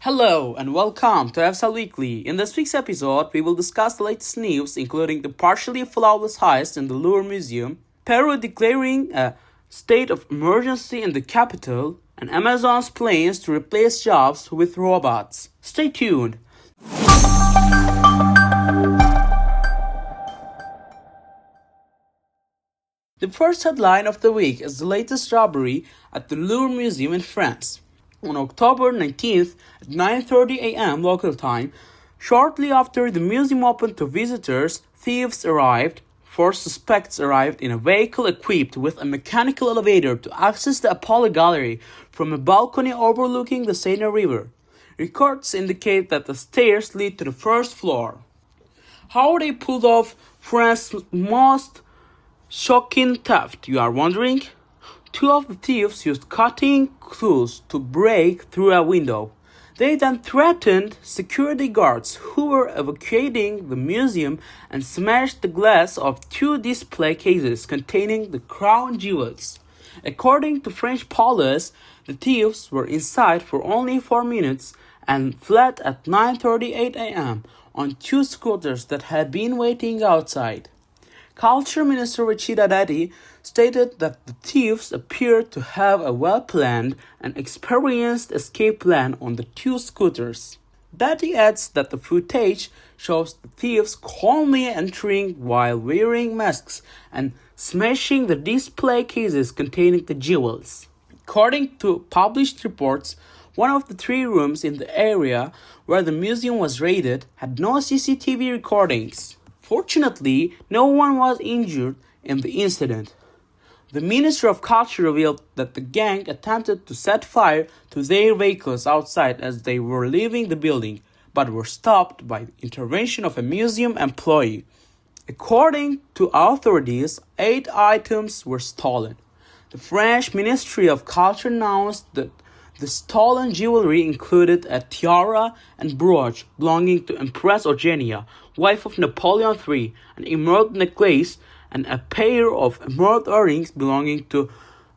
Hello and welcome to hevseltimes. In this week's episode, we will discuss the latest news, including the partially flawless heist in the Louvre Museum, Peru declaring a state of emergency in the capital, and Amazon's plans to replace jobs with robots. Stay tuned. The first headline of the week is the latest robbery at the Louvre Museum in France. On October 19th at 9:30 a.m. local time, shortly after the museum opened to visitors, thieves arrived. Four suspects arrived in a vehicle equipped with a mechanical elevator to access the Apollo Gallery from a balcony overlooking the Seine River. Records indicate that the stairs lead to the first floor. How they pulled off France's most shocking theft, you are wondering? Two of the thieves used cutting tools to break through a window. They then threatened security guards who were evacuating the museum and smashed the glass of two display cases containing the crown jewels. According to French police, the thieves were inside for only 4 minutes and fled at 9:38 a.m. on two scooters that had been waiting outside. Culture Minister Rachida Dati stated that the thieves appeared to have a well-planned and experienced escape plan on the two scooters. Dati adds that the footage shows the thieves calmly entering while wearing masks and smashing the display cases containing the jewels. According to published reports, one of the three rooms in the area where the museum was raided had no CCTV recordings. Fortunately, no one was injured in the incident. The Ministry of Culture revealed that the gang attempted to set fire to their vehicles outside as they were leaving the building, but were stopped by the intervention of a museum employee. According to authorities, 8 items were stolen. The French Ministry of Culture announced that the stolen jewelry included a tiara and brooch belonging to Empress Eugenia, wife of Napoleon III, an emerald necklace, and a pair of emerald earrings belonging to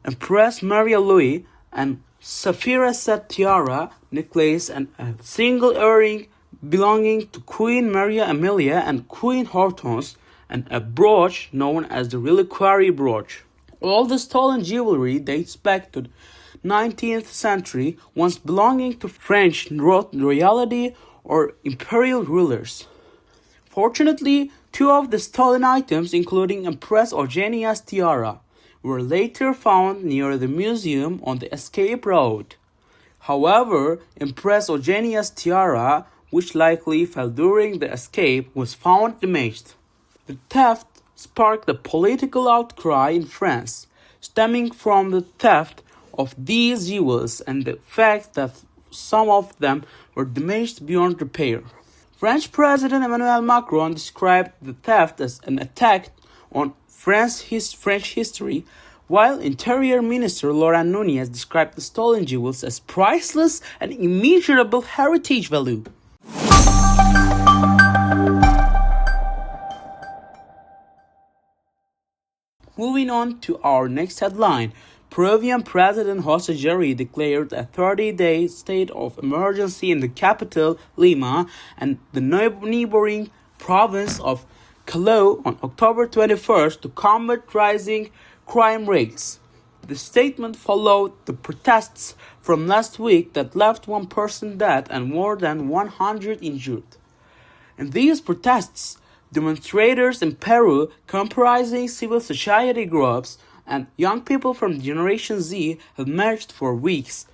Empress Maria Louise, and sapphire set tiara, necklace, and a single earring belonging to Queen Maria Amelia and Queen Hortense, and a brooch known as the reliquary brooch. All the stolen jewelry dates back to the 19th century, once belonging to French royalty or imperial rulers. Fortunately, 2 of the stolen items, including Empress Eugenia's tiara, were later found near the museum on the escape route. However, Empress Eugenia's tiara, which likely fell during the escape, was found damaged. The theft sparked a political outcry in France, stemming from the theft of these jewels and the fact that some of them were damaged beyond repair. French President Emmanuel Macron described the theft as an attack on French history, while Interior Minister Laurent Nunez described the stolen jewels as priceless and immeasurable heritage value. Moving on to our next headline. Peruvian President José Jerry declared a 30-day state of emergency in the capital, Lima, and the neighboring province of Callao on October 21st to combat rising crime rates. The statement followed the protests from last week that left 1 person dead and more than 100 injured. In these protests, demonstrators in Peru, comprising civil society groups and young people from Generation Z, have marched for weeks,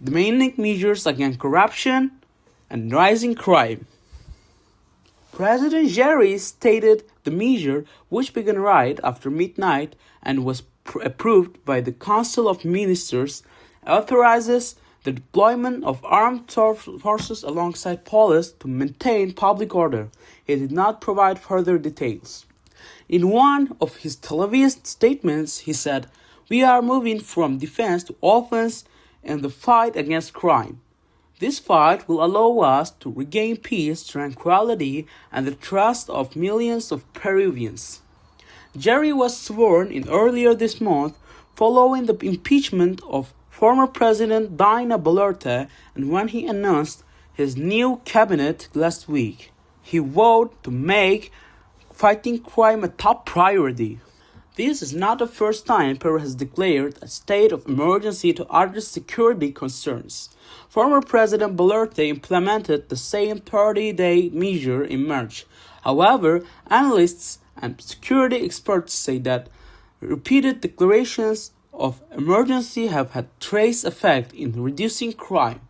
demanding measures against corruption and rising crime. President Jerry stated the measure, which began right after midnight and was approved by the Council of Ministers, authorizes the deployment of armed forces alongside police to maintain public order. He did not provide further details. In one of his televised statements, he said, "We are moving from defense to offense in the fight against crime. This fight will allow us to regain peace, tranquility, and the trust of millions of Peruvians." Jerry was sworn in earlier this month following the impeachment of former President Dina Bolorte, and when he announced his new cabinet last week, he vowed to make fighting crime a top priority. This is not the first time Peru has declared a state of emergency to address security concerns. Former President Bolorte implemented the same 30-day measure in March. However, analysts and security experts say that repeated declarations of emergency have had trace effect in reducing crime.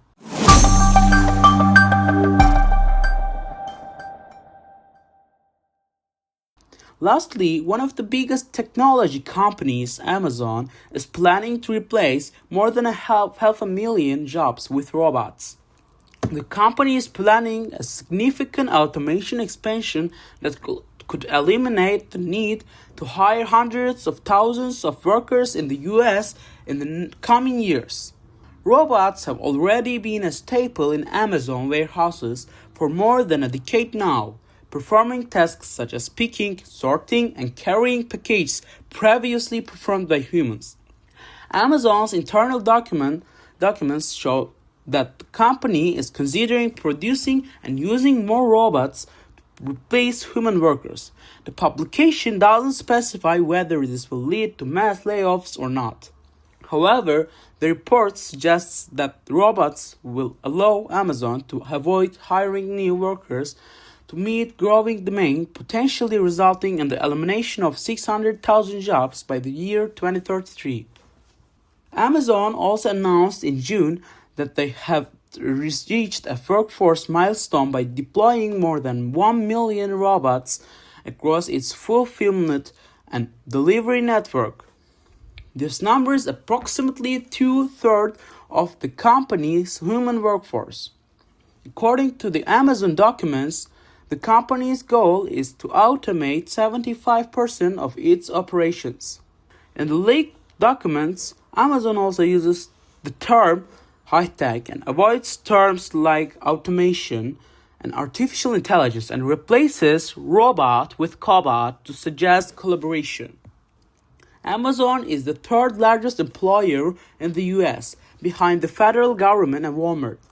Lastly, one of the biggest technology companies, Amazon, is planning to replace more than half a million jobs with robots. The company is planning a significant automation expansion that could eliminate the need to hire hundreds of thousands of workers in the US in the coming years. Robots have already been a staple in Amazon warehouses for more than a decade now, performing tasks such as picking, sorting, and carrying packages previously performed by humans. Amazon's internal documents show that the company is considering producing and using more robots to replace human workers. The publication doesn't specify whether this will lead to mass layoffs or not. However, the report suggests that robots will allow Amazon to avoid hiring new workers to meet growing demand, potentially resulting in the elimination of 600,000 jobs by the year 2033. Amazon also announced in June that they have reached a workforce milestone by deploying more than 1 million robots across its fulfillment and delivery network. This number is approximately 2/3 of the company's human workforce. According to the Amazon documents, the company's goal is to automate 75% of its operations. In the leaked documents, Amazon also uses the term high-tech and avoids terms like automation and artificial intelligence and replaces robot with cobot to suggest collaboration. Amazon is the third largest employer in the US, behind the federal government and Walmart.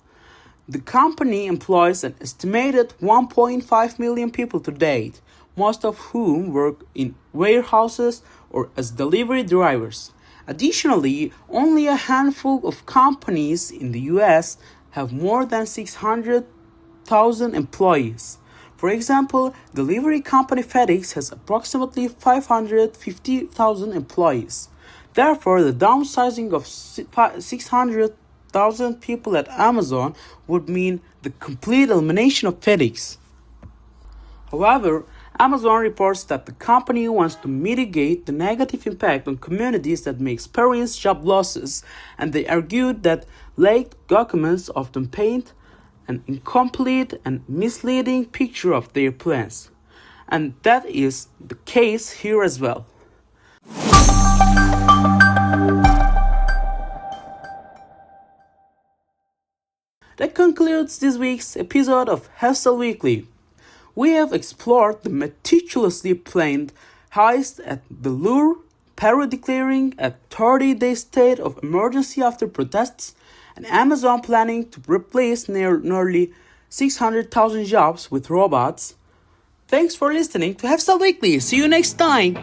The company employs an estimated 1.5 million people to date, most of whom work in warehouses or as delivery drivers. Additionally, only a handful of companies in the US have more than 600,000 employees. For example, delivery company FedEx has approximately 550,000 employees. Therefore, the downsizing of 600,000 people at Amazon would mean the complete elimination of FedEx. However, Amazon reports that the company wants to mitigate the negative impact on communities that may experience job losses, and they argued that leaked documents often paint an incomplete and misleading picture of their plans. And that is the case here as well. That concludes this week's episode of Hevsel Weekly. We have explored the meticulously planned heist at the Louvre, Peru declaring a 30-day state of emergency after protests, and Amazon planning to replace nearly 600,000 jobs with robots. Thanks for listening to Hevsel Weekly. See you next time.